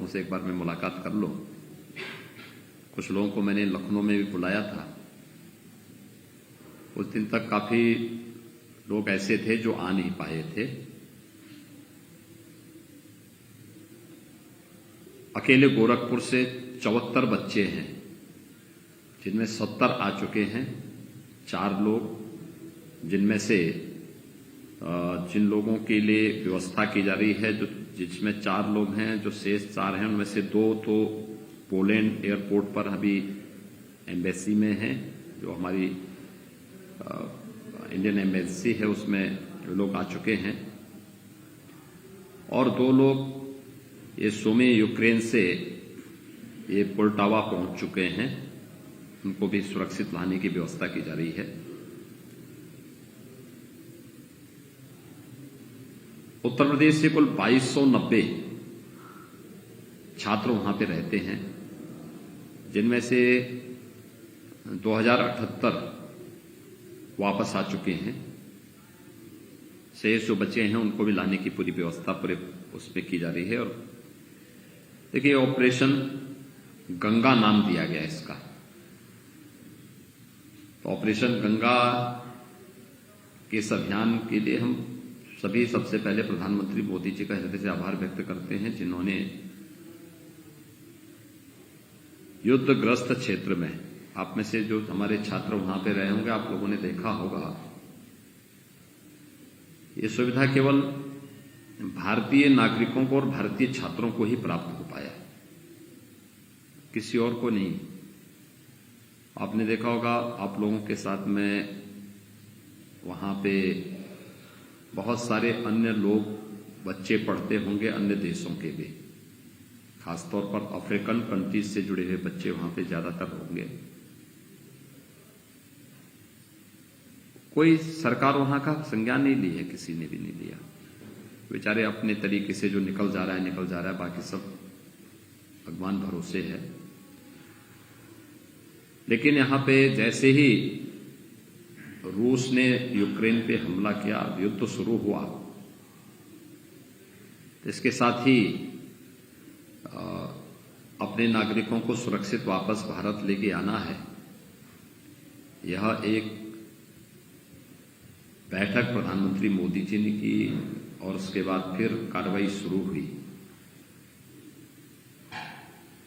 से एक बार मैं मुलाकात कर लूं। कुछ लोगों को मैंने लखनऊ में भी बुलाया था। उस दिन तक काफी लोग ऐसे थे जो आ नहीं पाए थे। अकेले गोरखपुर से 74 बच्चे हैं, जिनमें 70 आ चुके हैं। 4 लोग, जिनमें से जिन लोगों के लिए व्यवस्था की जा रही है, जिसमें 4 लोग हैं, जो शेष 4 हैं उनमें से 2 तो पोलैंड एयरपोर्ट पर अभी एम्बेसी में हैं, जो हमारी इंडियन एम्बेसी है उसमें लोग आ चुके हैं, और 2 लोग ये सुमी यूक्रेन से ये पोल्टावा पहुंच चुके हैं। उनको भी सुरक्षित लाने की व्यवस्था की जा रही है। उत्तर प्रदेश से कुल 2290 छात्र वहां पे रहते हैं, जिनमें से 2078 वापस आ चुके हैं। शेष जो बचे हैं उनको भी लाने की पूरी व्यवस्था पूरे उसमें की जा रही है। और देखिए, ऑपरेशन गंगा नाम दिया गया इसका। तो ऑपरेशन गंगा के इस अभियान के लिए हम सभी सबसे पहले प्रधानमंत्री मोदी जी का हृदय से आभार व्यक्त करते हैं, जिन्होंने युद्धग्रस्त क्षेत्र में, आप में से जो हमारे छात्र वहां पे रहे होंगे, आप लोगों ने देखा होगा, ये सुविधा केवल भारतीय नागरिकों को और भारतीय छात्रों को ही प्राप्त हो पाया, किसी और को नहीं। आपने देखा होगा, आप लोगों के साथ में वहां पे बहुत सारे अन्य लोग, बच्चे पढ़ते होंगे अन्य देशों के भी, खासतौर पर अफ्रीकन कंट्रीज से जुड़े हुए बच्चे वहां पे ज्यादातर होंगे। कोई सरकार वहां का संज्ञान नहीं ली है, किसी ने भी नहीं लिया। बेचारे अपने तरीके से जो निकल जा रहा है, बाकी सब भगवान भरोसे है। लेकिन यहां पे जैसे ही रूस ने यूक्रेन पे हमला किया, युद्ध शुरू हुआ, तो इसके साथ ही अपने नागरिकों को सुरक्षित वापस भारत लेके आना है। यह एक बैठक प्रधानमंत्री मोदी जी ने की और उसके बाद फिर कार्रवाई शुरू हुई।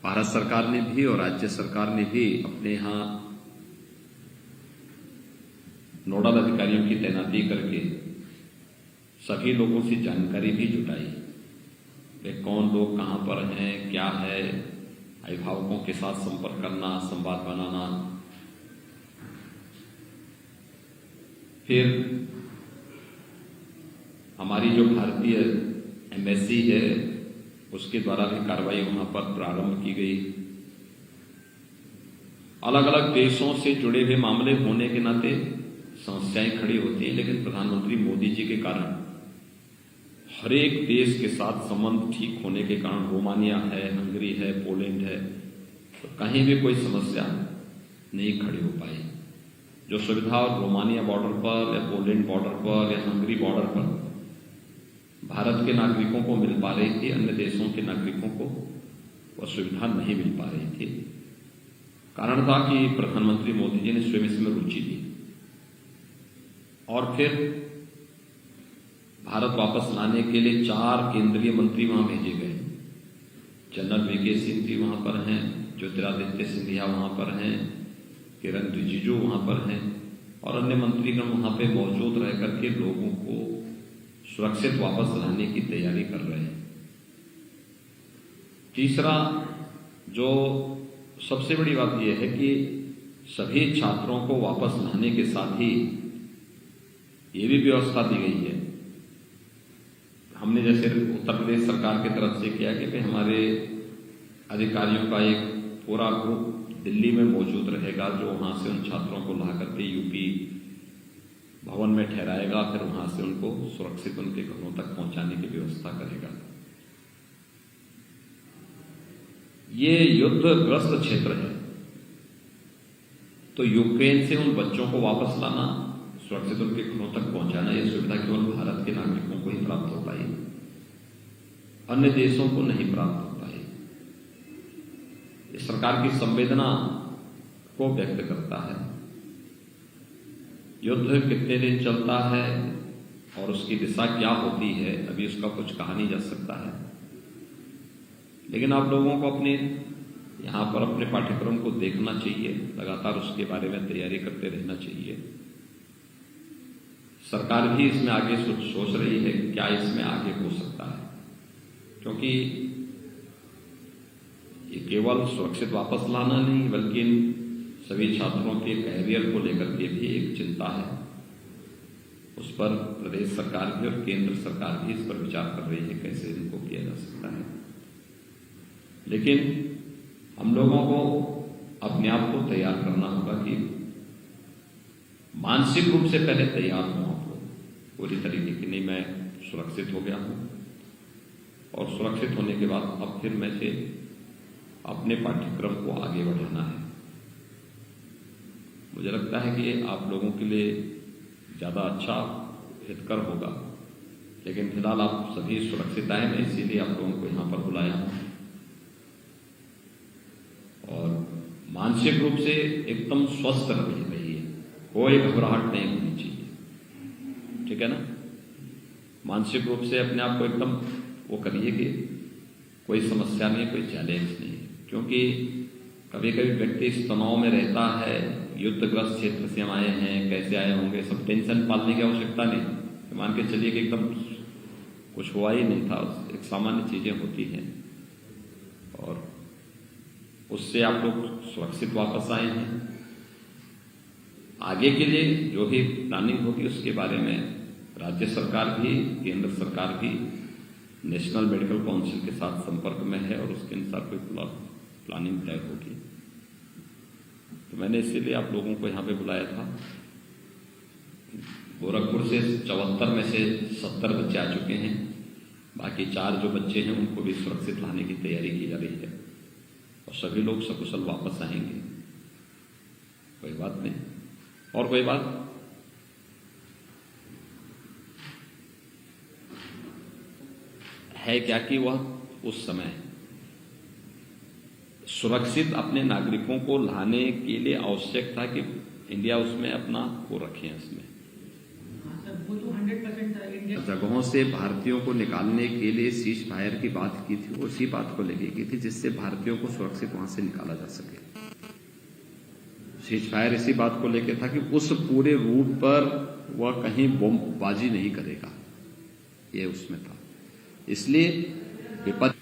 भारत सरकार ने भी और राज्य सरकार ने भी अपने यहां नोडल अधिकारियों की तैनाती करके सभी लोगों से जानकारी भी जुटाई कि कौन लोग कहां पर हैं, क्या है, अभिभावकों के साथ संपर्क करना, संवाद बनाना। फिर हमारी जो भारतीय एम्बेसी है उसके द्वारा भी कार्रवाई वहां पर प्रारंभ की गई। अलग अलग देशों से जुड़े हुए मामले होने के नाते समस्याएं खड़ी होती हैं, लेकिन प्रधानमंत्री मोदी जी के कारण, हर एक देश के साथ संबंध ठीक होने के कारण, रोमानिया है, हंगरी है, पोलैंड है, तो कहीं भी कोई समस्या नहीं खड़ी हो पाई। जो सुविधा रोमानिया बॉर्डर पर या पोलैंड बॉर्डर पर या हंगरी बॉर्डर पर भारत के नागरिकों को मिल पा रही थी, अन्य देशों के नागरिकों को वह सुविधा नहीं मिल पा रही थी। कारण था कि प्रधानमंत्री मोदी जी ने स्वयं इसमें रुचि ली और फिर भारत वापस लाने के लिए 4 केंद्रीय मंत्री वहां भेजे गए। जनरल वीके सिंह जी वहां पर हैं, ज्योतिरादित्य सिंधिया वहां पर हैं, किरण रिजिजू वहां पर हैं, और अन्य मंत्रीगण वहां पे मौजूद रह करके लोगों को सुरक्षित वापस लाने की तैयारी कर रहे हैं। तीसरा, जो सबसे बड़ी बात यह है कि सभी छात्रों को वापस लाने के साथ ही ये भी व्यवस्था दी गई है। हमने जैसे उत्तर प्रदेश सरकार की तरफ से किया कि हमारे अधिकारियों का एक पूरा ग्रुप दिल्ली में मौजूद रहेगा, जो वहां से उन छात्रों को ला करके यूपी भवन में ठहराएगा, फिर वहां से उनको सुरक्षित उनके घरों तक पहुंचाने की व्यवस्था करेगा। ये युद्धग्रस्त क्षेत्र है, तो यूक्रेन से उन बच्चों को वापस लाना, सुरक्षित उनके घरों तक पहुंचाना, यह सुविधा केवल भारत के नागरिकों को ही प्राप्त हो पाई, अन्य देशों को नहीं प्राप्त हो पाई। ये सरकार की संवेदना को व्यक्त करता है। युद्ध कितने दिन चलता है और उसकी दिशा क्या होती है, अभी उसका कुछ कहा नहीं जा सकता है, लेकिन आप लोगों को अपने यहाँ पर अपने पाठ्यक्रम को देखना चाहिए, लगातार उसके बारे में तैयारी करते रहना चाहिए। सरकार भी इसमें आगे सोच रही है क्या इसमें आगे हो सकता है, क्योंकि ये केवल सुरक्षित वापस लाना नहीं बल्कि सभी छात्रों के कैरियर को लेकर के भी एक चिंता है। उस पर प्रदेश सरकार भी और केंद्र सरकार भी इस पर विचार कर रही है कैसे इनको किया जा सकता है। लेकिन हम लोगों को अपने आप को तैयार करना होगा कि मानसिक रूप से पहले तैयार हों आप लोग पूरी तरीके की, नहीं मैं सुरक्षित हो गया हूं और सुरक्षित होने के बाद अब फिर मैं से अपने पाठ्यक्रम को आगे बढ़ाना है। मुझे लगता है कि आप लोगों के लिए ज्यादा अच्छा हितकर होगा, लेकिन फिलहाल आप सभी सुरक्षित आए, मैं इसीलिए आप लोगों को यहां पर बुलाया हूं और मानसिक रूप से एकदम स्वस्थ रहिए, कोई घबराहट नहीं होनी चाहिए, ठीक है ना। मानसिक रूप से अपने आप को एकदम वो करिए कि कोई समस्या नहीं, कोई चैलेंज नहीं, क्योंकि कभी कभी व्यक्ति इस तनाव में रहता है, युद्धग्रस्त क्षेत्र से हम आए हैं, कैसे आए होंगे, सब टेंशन पालने की आवश्यकता नहीं। मान के चलिए कि एकदम कुछ हुआ ही नहीं था, एक सामान्य चीजें होती हैं और उससे आप लोग सुरक्षित वापस आए हैं। आगे के लिए जो भी प्लानिंग होगी उसके बारे में राज्य सरकार भी केंद्र सरकार भी नेशनल मेडिकल काउंसिल के साथ संपर्क में है और उसके अनुसार कोई प्लानिंग तय होगी। तो मैंने इसीलिए आप लोगों को यहाँ पे बुलाया था। गोरखपुर से 74 में से 70 बच्चे आ चुके हैं, बाकी 4 जो बच्चे हैं उनको भी सुरक्षित लाने की तैयारी की जा रही है और सभी लोग सकुशल वापस आएंगे, कोई बात नहीं। और कोई बात है क्या कि वह उस समय सुरक्षित अपने नागरिकों को लाने के लिए आवश्यक था कि इंडिया उसमें अपना वो रखे इसमें वो तो 100% जगहों से भारतीयों को निकालने के लिए सीज फायर की बात की थी, उसी बात को लेके की थी जिससे भारतीयों को सुरक्षित वहां से निकाला जा सके। सीज फायर इसी बात को लेके था कि उस पूरे रूट पर वह कहीं बमबाजी नहीं करेगा, ये उसमें था। इसलिए विपक्ष